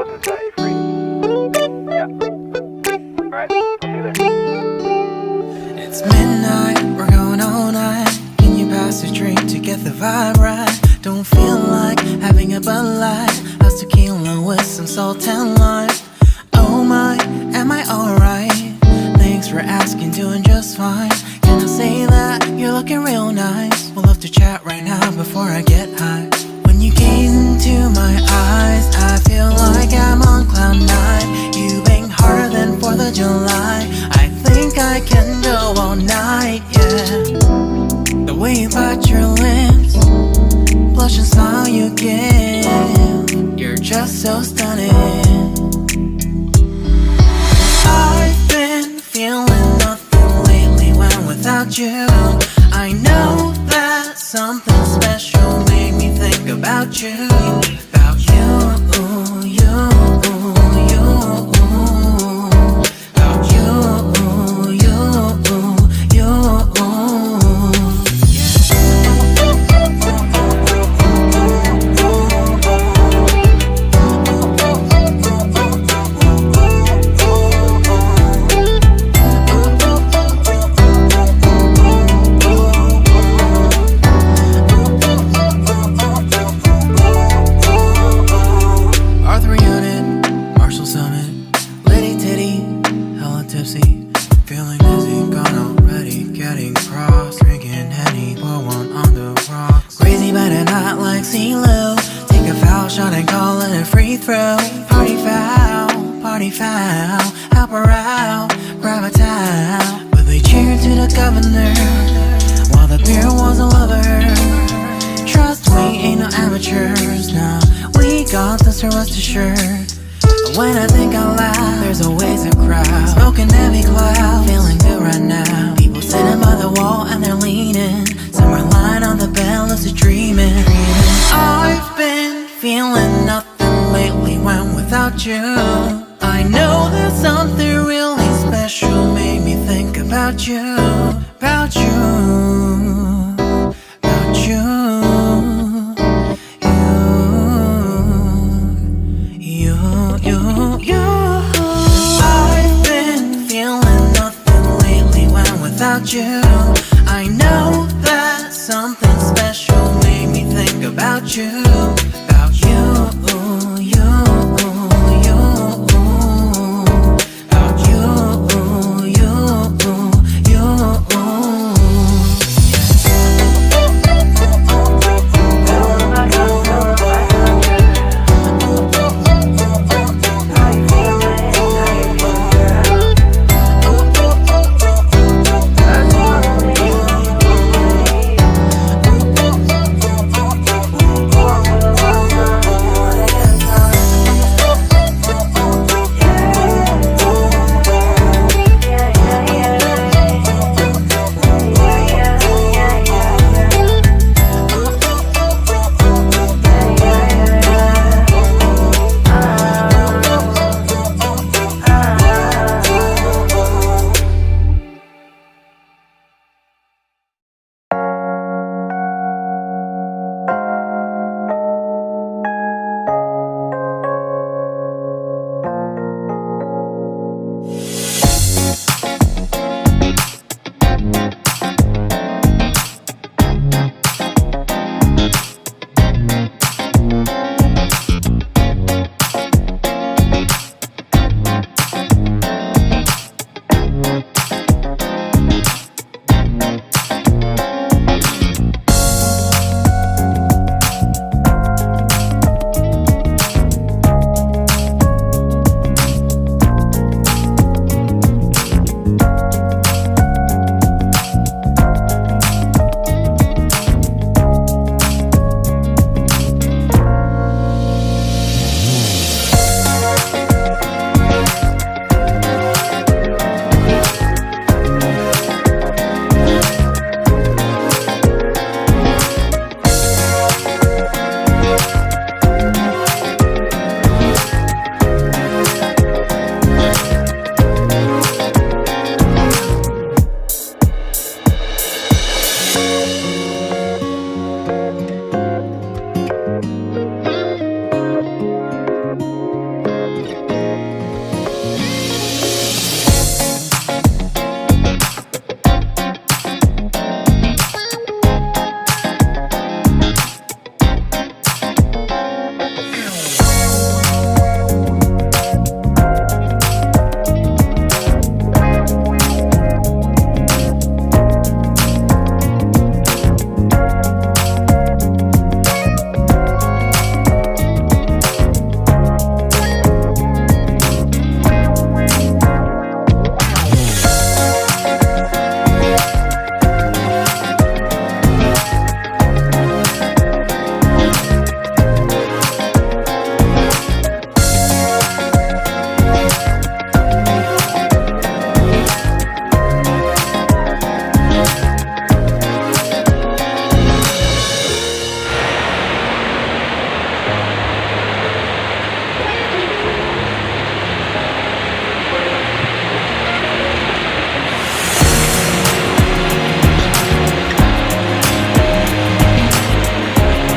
close and set you free. Yeah. Alright, I'll see you there. It's midnight, we're going all night. Can you pass a drink to get the vibe right? Don't feel like having a Bud Light. How's tequila with some salt and lime? Oh my, am I alright? Thanks for asking, doing just fine. Can I say that you're looking real nice? We'll love to chat right now before I get high. When you gaze into my eyes, I feel like I'm on cloud nine. You bang harder than 4th of July. I think I can go all night, yeah. The way you bite your lips, blush and smile you give, you're just so stunning. I've been feeling nothing lately when without you. I know that something special made me think about you. About you, you, you. About you, you, you. Help her out, grab a towel. But they cheered to the governor while the beer was a lover. Trust we ain't no amateurs, nah. We got this, so rest assured. But when I think out loud, there's always a crowd smoking heavy cloud, feeling good right now. People sitting by the wall and they're leaning. Some are lying on the bed, lucid dreaming. I've been feeling nothing lately when without you. I know that something really special made me think about you. About you. About you. You. You. You. I've been feeling nothing lately when without you.